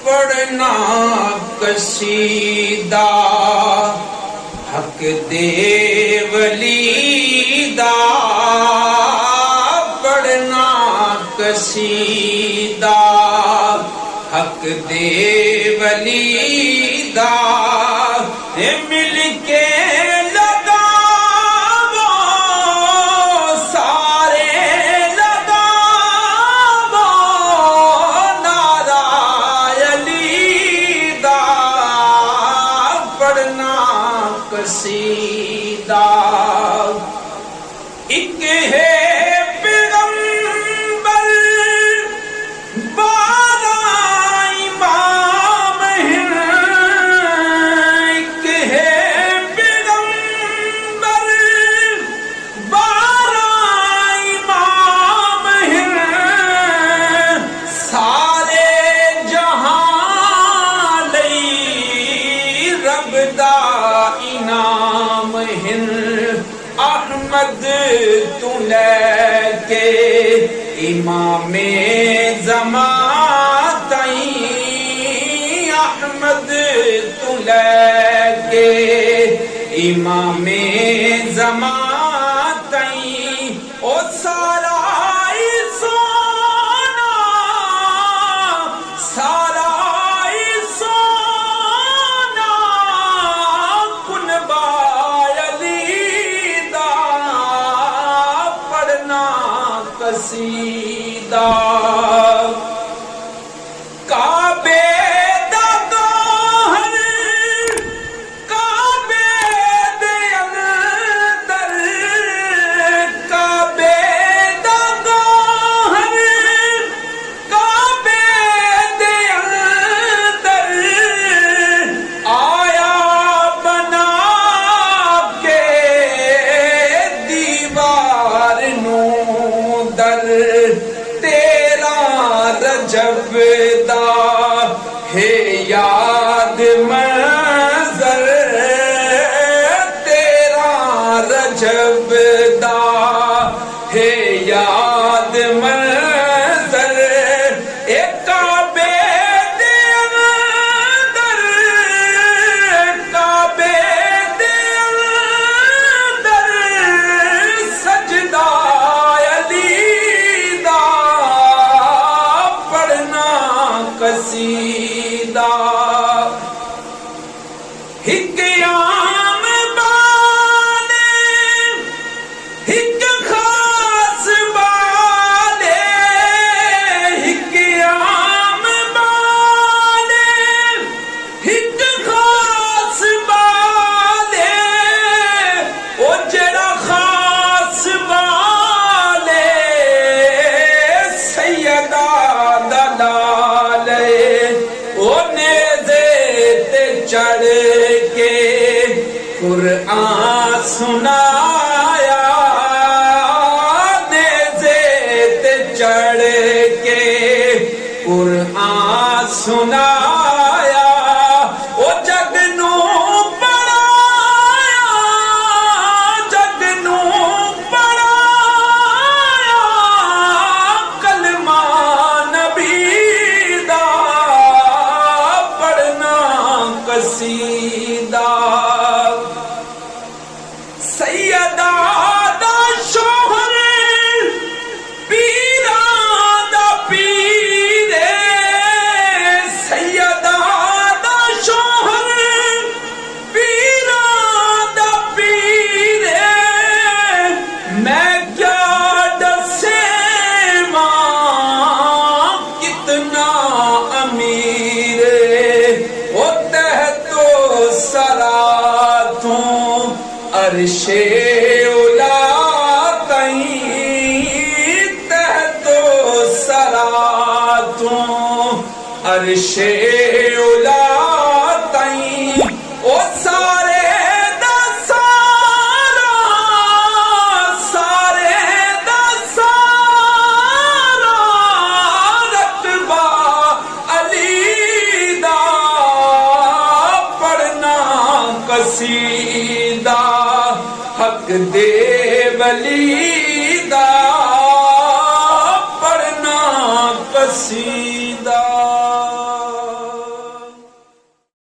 پڑھنا قصیدہ حق دے ولی دا پڑھنا قصیدہ حق دے ولی دا مل کے قصیدہ ایک ہے پیغمبر بارہ امام ہیں، ایک ہے پیغمبر بارہ امام ہیں، سارے جہاں لئی رب دا نام احمد تو لے کے امام زمان تائیں، احمد تو لے کے امام زمان تائیں، او سارا سونا سارا قصیدہ کعبے دا گوہر کعبے دے اندر، کعبے دا گوہر کعبے دے اندر آیا بنا کے دیوار نو در تیرا رجب دا ہے یاد منظر، تیرا رجب دا ہے یاد منظر، ایک کعبے دے اندر کعبے دے اندر سجدہ قصیدہ ہک عام بانے ہک خاص بانے، ہک عام بانے ہک خاص بانے، او جڑا خاص بانے سیدہ چڑھ کے قرآن سنایا، نیزے تے چڑھ کے قرآن سنایا، او جگ نو پڑھایا، جگ نو پڑھایا کلمہ نبی دا پڑھنا قصیدہ سیدہ دا شوہر پیران دا پیر، سیدہ دا شوہر پیران دا پیر، میں کیا دسے ماں کتنا امیر، عرش اولا تائیں تحت و سرا تو عرش اولا تائیں، او سارے دا سارا سارے دا سارا رتبہ علی دا پڑھنا قصیدہ حق دے ولی